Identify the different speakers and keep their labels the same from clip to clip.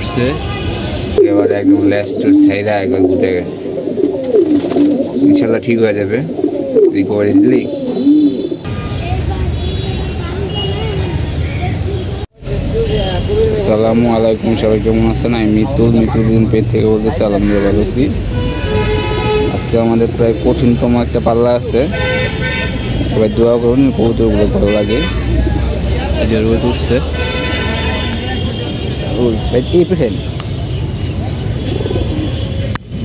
Speaker 1: উঠছে, এবারে একদম লেস্ট সাইডে একবার ঘুরে গেছে। ইনশাল্লাহ ঠিক হয়ে যাবে, রিকভারি দিলেই। আসসালামু আলাইকুম, সবাই কেমন আছেন? আমি মিতুল পেট থেকে বলতেছি। আলহামদুলিল্লাহ ভালো আছি। আজকে আমাদের প্রায় কঠিনতম একটা পাল্লা আছে, সবাই দোয়া করুন, কবুতরগুলো ভালো লাগে। রোদ উঠছে,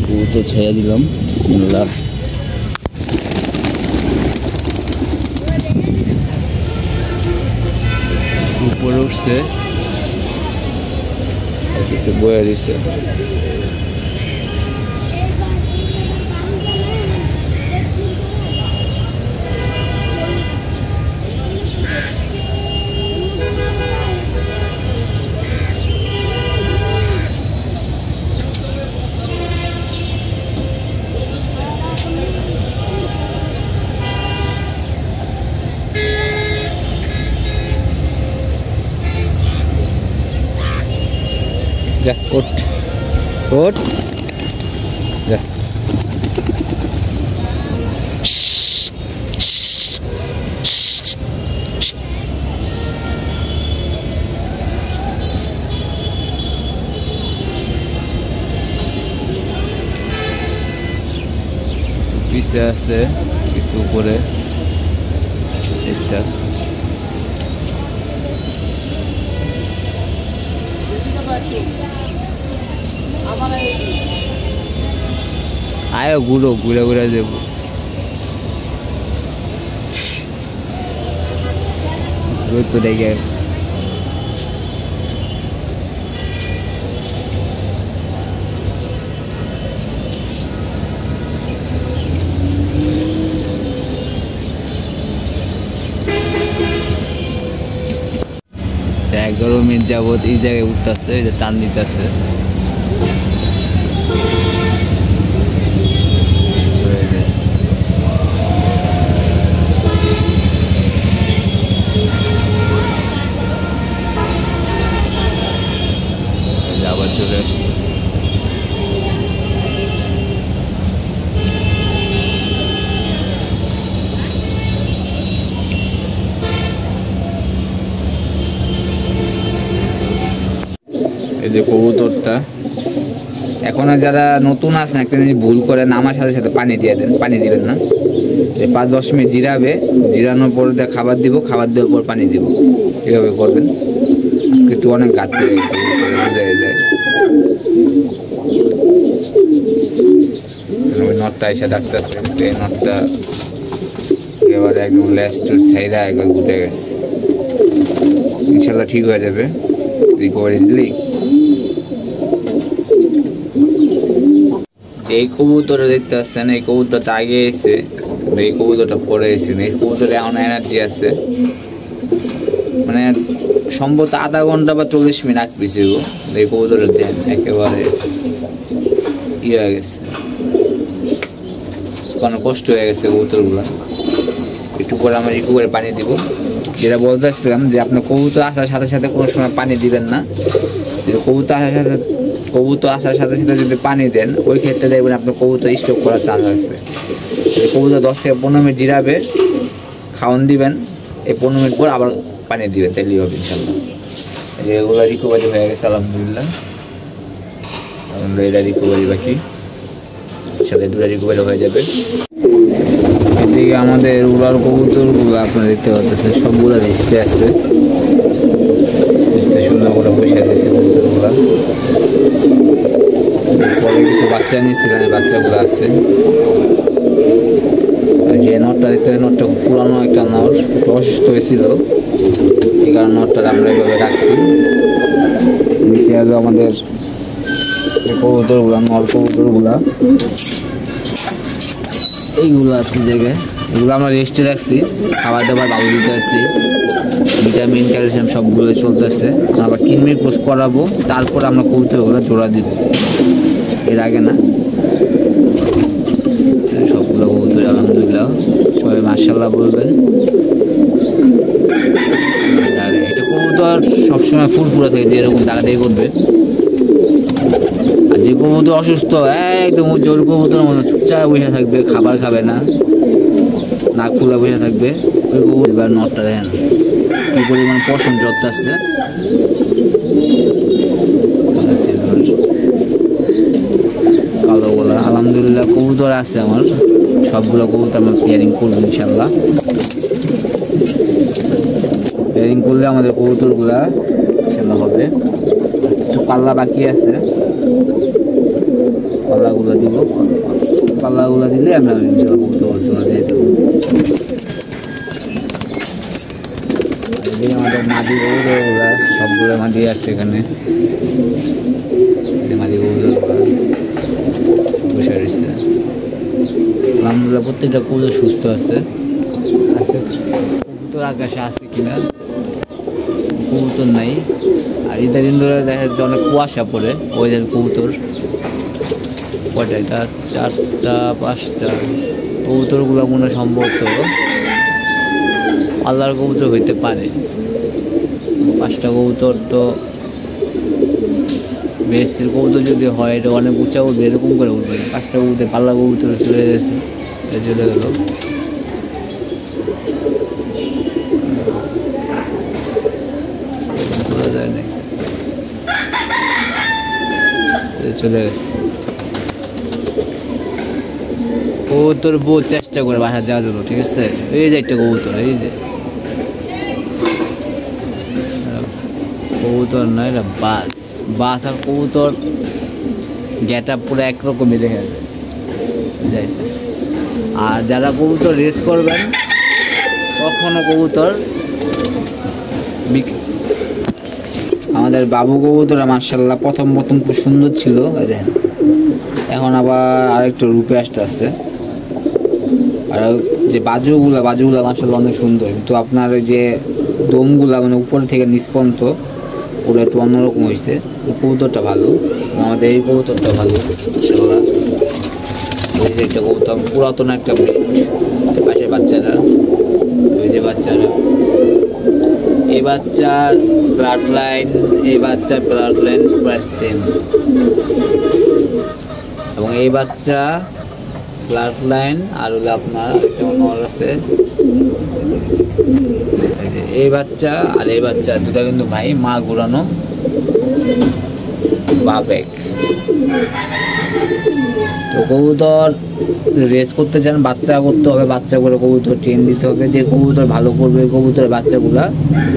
Speaker 1: কবুতর ছেড়ে দিলাম। বিসমিল্লাহ। উপরে উঠছে, কিছু বয়ে দিচ্ছে। যা ওঠ ওঠ যা। পিছে আছে, কিছু উপরে এটা আয়ো ঘুরে ঘুরে দেব। রোদ তো দেখে গরমের যাবত এই জায়গায় উঠতেছে, এই যে টান দিতেছে। আবার চলে আসছে। এই যে কবুতরটা, এখন যারা নতুন আছেন একটা জিনিস ভুল করে, নামার সাথে সাথে পানি দিয়ে দেন। পানি দিবেন না, 5-10 মিনিট জিরাবে, জিরানোর পর খাবার দিব, খাবার দেওয়ার পর পানি দিব। এভাবে করবেন। আজকে একটু অনেক ঘাটতি হয়েছে, বোঝা যায়। ওই নটটা এসে ডাকতেছে, এই নটটা এবারে একদম লেস্ট সাইডে একবার ঘুরে গেছে। ইনশাল্লাহ ঠিক হয়ে যাবে, রিকভারি দিলেই। এই কবুতরটা দেখতে পাচ্ছেন, এই কবুতরটা আগে এসে, এই কবুতরটা পরে এসে। এই কবুতরে এখন এনার্জি আছে, মানে সম্ভবত আধা ঘন্টা বা 40 মিনিট আগ পিছিয়ে এই কবুতরের দেন একেবারে হয়ে গেছে, কোনো কষ্ট হয়ে গেছে কবুতরগুলো। একটু পরে আমরা রিকভারি পানি দিব। যেটা বলতেছিলাম যে আপনার কবুতর আসার সাথে সাথে কোনো সময় পানি দিবেন না। কবুতর আসার সাথে সাথে যদি পানি দেন, ওই ক্ষেত্রে দেখবেন আপনার কবুতর স্টক করার চান্স আছে। কবুতর 10 থেকে 15 মিনিট জিরাবে, খাওয়ান দিবেন, এই 15 মিনিট পর আবার পানি দিবেন, তাইলেই হবে ইনশাল্লাহ। এগুলো রিকভারি হয়ে গেছে আলহামদুলিল্লাহ। এটা রিকভারি বাকি, সাথে 2টা রিকভারি হয়ে যাবে। এদিকে আমাদের উড়ার কবুতরগুলো আপনারা দেখতে পাচ্ছেন, সবগুলো রেস্টে আছে, সুন্দর করে বসে রয়েছে কবুতরগুলা। পরে কিছু বাচ্চা নিয়েছিলেন, বাচ্চাগুলো আছে। যে নটটা দেখতে, নটটা পুরানো একটা নট, অসুস্থ হয়েছিল, এই কারণে নটটা আমরা এভাবে রাখছি। নিচে আরো আমাদের কবুতরগুলা, নর কবুতরগুলা এইগুলো আছে জায়গায়, এগুলো আমরা রেস্টে রাখছি, খাবার দাবার ভালো দিতে আসছি, ভিটামিন ক্যালসিয়াম সবগুলো চলতেছে। আমরা আবার কিনমির কোর্স করাবো, তারপর আমরা কবুতরগুলো জোড়া দিব, এর আগে না। সবগুলো কবুতর আলহামদুলিল্লাহ, সবাই মাশাআল্লাহ বলবেন। আর এটা কবুতর সবসময় ফুরফুরা থাকে, যেরকম দাঁড়াতেই করবে, যে কবুতর অসুস্থ একদম জোর কবুতরের মতো চুপচাপ বসে থাকবে, খাবার খাবে না, নাক ফুলা বসে থাকবে, ওই কবুতর নটটা দেখেন কি পরিমাণ পশম জড়তে আসছে। কালো গোলা আলহামদুলিল্লাহ কবুতর আছে আমার, সবগুলো কবুতর আমার পেয়ারিং করবো ইনশাল্লাহ। পেয়ারিং করলে আমাদের কবুতরগুলা খেলা হবে। কিছু পাল্লা বাকি আছে, পাল্লাগুলো দিব, পাল্লাগুলো দিলে আমরা ইনশাল্লাহ কবুতর জোড়া দিয়ে দেবো। আমাদের মাদি কবুতরগুলা সবগুলো মাদি আছে এখানে, মাদি কবুতরগুলা বসে রয়েছে আলহামদুলিল্লাহ। প্রত্যেকটা কবুতর সুস্থ আছে। কবুতর আকাশে আছে কিনা, কবুতর নাই। আর ইদারিন ধরে দেখা যাচ্ছে অনেক কুয়াশা পড়ে, ওই যে কবুতর কয়টা, এটা 4টা 5টা কবুতরগুলো মনে সম্ভবত আল্লাহর কবুতর হইতে পারে। 5টা কবুতর তো বেস্তির কবুতর যদি হয় এটা অনেক উঁচা উঠবে, এরকম করে উঠবে। 5টা কবুতর পাল্লা কবুতর চলে গেছে, চলে গেল। চলে গেছে কবুতর বহু চেষ্টা করে বাসা যাওয়া যেত, ঠিক আছে। এই যে একটা কবুতর, এই যে কবুতর নয় এটা বাস, বাস আর কবুতর গেট আপ পুরো একরকমই দেখে যাইতেছে। আর যারা কবুতর রেস করবেন কখনো কবুতর আমাদের বাবু কবুতর মাশাআল্লাহ প্রথম খুব সুন্দর ছিল, দেখেন এখন আবার আরেকটু রূপে আসতে আসছে। আর যে বাজুগুলা মাশাআল্লাহ অনেক সুন্দর, কিন্তু আপনার ওই যে দমগুলা মানে উপর থেকে নিচ পর্যন্ত ওটা একটু অন্যরকম হয়েছে। কবুতরটা ভালো, আমাদের এই কবুতরটা ভালো মাশাআল্লাহ। এই যে একটা কবুতর পুরাতন একটা ব্রিড, পাশে বাচ্চারা, ওই যে বাচ্চারা, এই বাচ্চার ব্লাড লাইন, এই বাচ্চার ব্লাড লাইন প্রায় সেম। এবং এই বাচ্চা ব্লাড লাইন আর হলো আপনার একটা অন্য আছে, এই বাচ্চা আর এই বাচ্চা দুটা কিন্তু ভাই মা ঘুরানো বাপ এক। তো কবুতর রেস করতে চান, বাচ্চা করতে হবে, বাচ্চা করে কবুতর ট্রেন দিতে হবে। যে কবুতর ভালো করবে কবুতরের বাচ্চাগুলা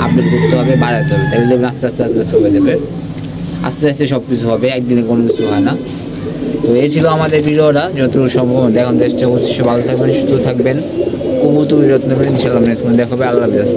Speaker 1: আপডেট করতে হবে, বাড়াতে হবে, তাহলে দেখবেন আস্তে আস্তে আস্তে আস্তে হয়ে যাবে। আস্তে আস্তে সব কিছু হবে, একদিনে কোনো কিছু হয় না। তো এই ছিল আমাদের ভিডিওটা, যতটুকু সম্ভব দেখানোর চেষ্টা করছি। ভালো থাকবেন, সুস্থ থাকবেন, কবুতর যত্ন নেবেন, ইনশাআল্লাহ নেক্সট দেখা হবে। আল্লাহ হাফেজ।